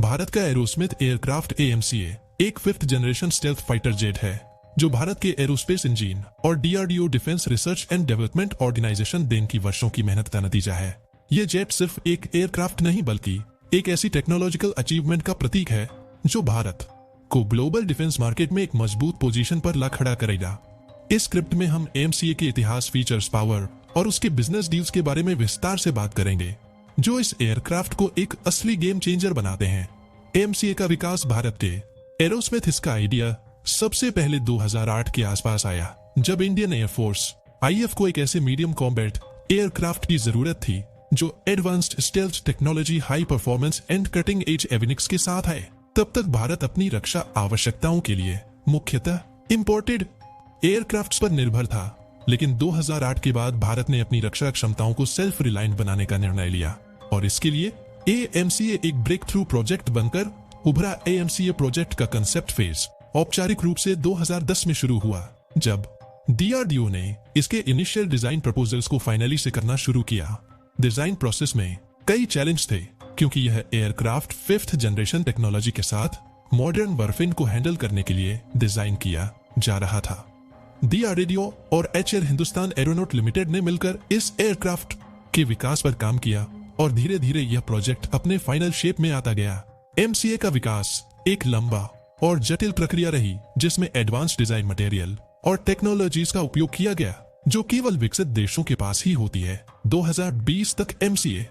भारत का Aerosmith aircraft AMCA एक 5th generation stealth fighter jet है जो भारत के एरोस्पेस इंजीन और DRDO defence research and development organisation देन की वर्षों की मेहनत का नतीजा है। ये जेट सिर्फ एक एयरक्राफ्ट नहीं बल्कि एक ऐसी टेक्नोलॉजिकल अचीवमेंट का प्रतीक है जो भारत को ग्लोबल डिफेंस मार्केट में एक मजबूत पोजीशन पर ला खड़ा करेगा। इस स्क्रिप्ट में हम AMCA के इतिहास, फीचर्स, पावर और उसके बिजनेस डील्स के बारे में विस्तार से बात करेंगे जो इस एयरक्राफ्ट को एक असली गेम चेंजर बनाते हैं। AMCA का विकास भारत के एरोस्मिथ इसका आइडिया सबसे पहले 2008 के आसपास आया जब इंडियन एयरफोर्स IF को एक ऐसे मीडियम कॉम्बैट एयरक्राफ्ट की जरूरत थी जो advanced stealth technology, high performance and cutting edge avionics के साथ है। तब तक भारत अपनी रक्षा आवश्यकताओं के लिए मुख्यतः इंपोर्टेड एयरक्राफ्ट्स पर निर्भर था, लेकिन 2008 के बाद भारत ने अपनी रक्षा क्षमताओं को सेल्फ रिलायंट बनाने का निर्णय लिया और इसके लिए AMCA एक ब्रेक थ्रू प्रोजेक्ट बनकर उभरा। AMCA प्रोजेक्ट का कंसेप्ट फेज औपचारिक रूप से 2010 में शुरू हुआ जब DRDO ने इसके इनिशियल डिजाइन प्रपोजल्स को फाइनली से करना शुरू किया। डिजाइन प्रोसेस में कई चैलेंज थे क्योंकि यह एयरक्राफ्ट 5th जनरेशन टेक्नोलॉजी के साथ मॉडर्न वॉरफेयर को हैंडल करने के लिए डिजाइन किया जा रहा था। DRDO और HAL हिंदुस्तान एरोनॉट लिमिटेड ने मिलकर इस एयरक्राफ्ट के विकास पर काम किया और धीरे धीरे यह प्रोजेक्ट अपने फाइनल शेप में आता गया। AMCA का विकास एक लंबा और जटिल प्रक्रिया रही जिसमें एडवांस डिजाइन मटेरियल और टेक्नोलॉजीज का उपयोग किया गया जो केवल विकसित देशों के पास ही होती है। 2020 तक AMCA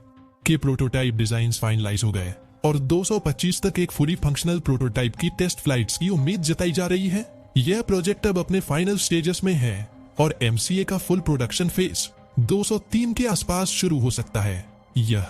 के प्रोटोटाइप डिजाइन्स फाइनलाइज हो गए और 225 तक एक फुली फंक्शनल प्रोटोटाइप की टेस्ट फ्लाइट्स की उम्मीद जताई जा रही है। यह प्रोजेक्ट अब अपने फाइनल स्टेजेस में है और AMCA का फुल प्रोडक्शन फेज 203 के आसपास शुरू हो सकता है। यह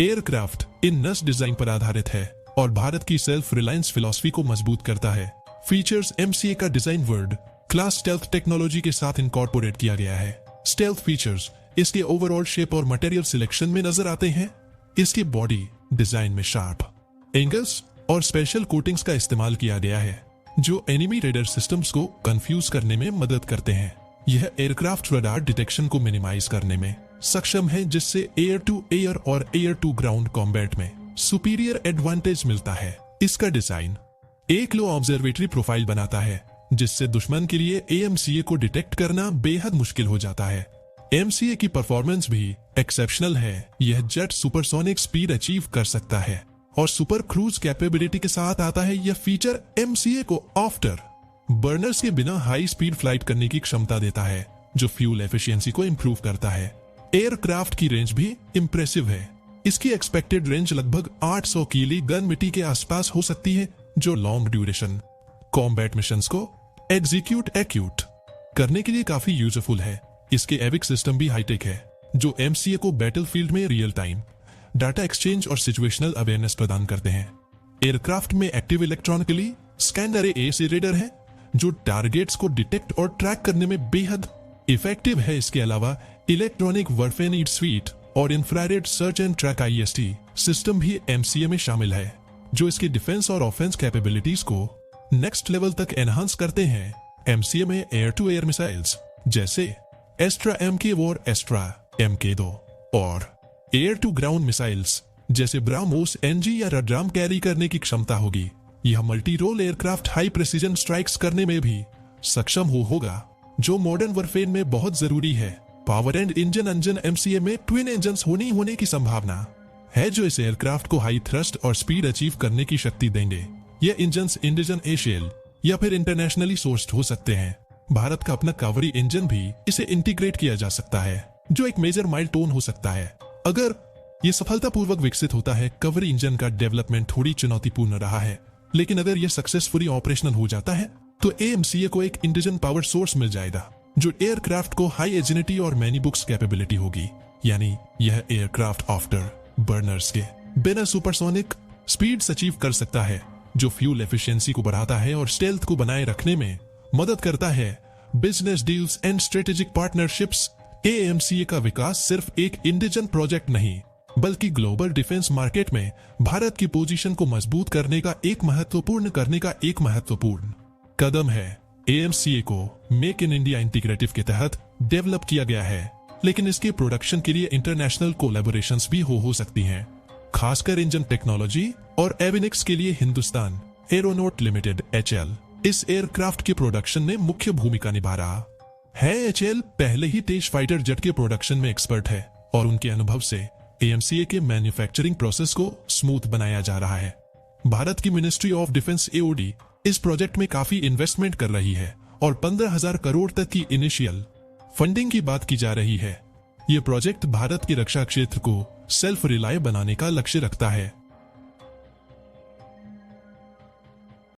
एयरक्राफ्ट इन नस डिजाइन पर आधारित है और भारत की सेल्फ रिलायंस फिलॉसफी को मजबूत करता है। फीचर्स AMCA का design world class stealth technology के साथ इनकॉर्पोरेट किया गया है। स्टेल्थ फीचर्स इसके ओवरऑल शेप और मटेरियल सिलेक्शन में नजर आते हैं। इसकी बॉडी डिजाइन में शार्प एंगल्स और स्पेशल कोटिंग्स का इस्तेमाल किया गया है जो एनिमी रेडर सिस्टम्स को कंफ्यूज करने में मदद करते हैं। यह एयरक्राफ्ट रडार डिटेक्शन को मिनिमाइज करने में सक्षम है जिससे एयर टू एयर और एयर टू ग्राउंड कॉम्बैट में सुपीरियर एडवांटेज मिलता है। इसका डिजाइन एक लो ऑब्जर्वेटरी प्रोफाइल बनाता है जिससे दुश्मन के लिए AMCA को डिटेक्ट करना बेहद मुश्किल हो जाता है। AMCA की परफॉर्मेंस भी एक्सेप्शनल है। यह जेट सुपरसोनिक स्पीड अचीव कर सकता है और सुपर क्रूज कैपेबिलिटी के साथ आता है। यह फीचर AMCA को आफ्टर बर्नर्स के बिना हाई स्पीड फ्लाइट करने की क्षमता देता है जो फ्यूल एफिशिएंसी को इंप्रूव करता है। एयरक्राफ्ट की रेंज भी इंप्रेसिव है। इसकी एक्सपेक्टेड रेंज लगभग 800 किली गन मिट्टी के आसपास हो सकती है जो लॉन्ग ड्यूरेशन कॉम्बैट मिशंस को एग्जीक्यूट करने के लिए काफी यूजफुल है। इसके एविक सिस्टम भी हाईटेक है जो AMCA को बैटलफील्ड में रियल टाइम डाटा एक्सचेंज और सिचुएशनल अवेयरनेस प्रदान करते हैं। एयरक्राफ्ट में एक्टिव इलेक्ट्रॉनिकली स्कैन अरे AC रेडर है जो टारगेट्स को डिटेक्ट और ट्रैक करने में बेहद इफेक्टिव है। इसके अलावा इलेक्ट्रॉनिक वॉरफेयर स्वीट और infrared search and track IST system भी AMCA में शामिल है जो इसकी डिफेंस और ऑफेंस कैपेबिलिटीज को नेक्स्ट लेवल तक एनहांस करते हैं। AMCA में एयर टू एयर मिसाइल्स जैसे एस्ट्रा MK और एस्ट्रा MK2 और एयर टू ग्राउंड मिसाइल्स जैसे ब्राह्मोस NG या रडराम कैरी करने की क्षमता होगी। यह multi role aircraft high precision strikes करने में भी सक्षम होगा जो मॉडर्न वॉरफेयर में बहुत जरूरी है। पावर एंड इंजन AMCA में ट्विन इंजन्स होने की संभावना है जो इस एयरक्राफ्ट को हाई थ्रस्ट और स्पीड अचीव करने की शक्ति देंगे। यह इंजन्स इंडिजन HAL या फिर इंटरनेशनली सोर्स्ड हो सकते हैं। भारत का अपना कावरी इंजन भी इसे इंटीग्रेट किया जा सकता है जो एक मेजर माइलस्टोन हो सकता है अगर यह सफलतापूर्वक विकसित होता है। कावरी इंजन का डेवलपमेंट थोड़ी चुनौतीपूर्ण रहा है, लेकिन अगर यह सक्सेसफुली ऑपरेशनल हो जाता है तो AMCA को एक इंडिजन पावर सोर्स मिल जाएगा जो एयरक्राफ्ट को हाई एजिलिटी और मैनी बुक्स कैपेबिलिटी होगी। यानी यह एयरक्राफ्ट आफ्टर बर्नर्स के बिना सुपरसोनिक स्पीड्स अचीव कर सकता है जो फ्यूल एफिशिएंसी को बढ़ाता है और स्टेल्थ को बनाए रखने में मदद करता है। Business deals and strategic partnerships AMCA का विकास सिर्फ एक इंडिजन प्रोजेक्ट नहीं बल्कि ग्लोबल डिफेंस मार्केट में भारत की पोजीशन को मजबूत करने का एक महत्वपूर्ण कदम है। AMCA को मेक इन इंडिया इंटीग्रेटिव के तहत डेवलप किया गया है, लेकिन इसके प्रोडक्शन के लिए इंटरनेशनल कोलैबोरेशंस भी हो सकती हैं। खासकर इंजन टेक्नोलॉजी और एविनिक्स के लिए हिंदुस्तान एरोनॉट लिमिटेड HAL इस एयरक्राफ्ट के प्रोडक्शन में मुख्य भूमिका निभा रहा है। HAL पहले ही तेज फाइटर जेट के प्रोडक्शन में एक्सपर्ट है और उनके अनुभव से AMCA के मैन्युफैक्चरिंग प्रोसेस को स्मूथ बनाया जा रहा है। भारत की मिनिस्ट्री ऑफ डिफेंस AOD इस प्रोजेक्ट में काफी इन्वेस्टमेंट कर रही है और 15,000 करोड़ तक की इनिशियल फंडिंग की बात की जा रही है। ये प्रोजेक्ट भारत के रक्षा क्षेत्र को सेल्फ रिलाय बनाने का लक्ष्य रखता है।